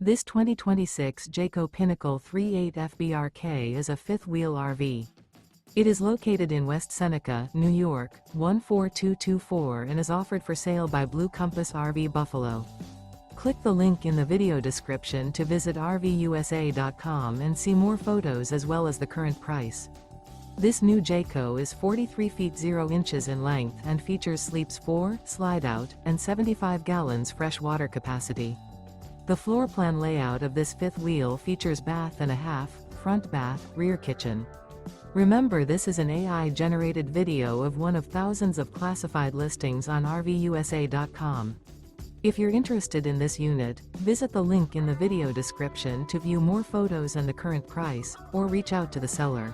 This 2026 Jayco Pinnacle 38 FBRK is a fifth-wheel RV. It is located in West Seneca, New York, 14224 and is offered for sale by Blue Compass RV Buffalo. Click the link in the video description to visit RVUSA.com and see more photos as well as the current price. This new Jayco is 43 feet 0 inches in length and features sleeps 4, slide-out, and 75 gallons fresh water capacity. The floor plan layout of this fifth wheel features bath and a half, front bath, rear kitchen. Remember, this is an AI-generated video of one of thousands of classified listings on RVUSA.com. If you're interested in this unit, visit the link in the video description to view more photos and the current price, or reach out to the seller.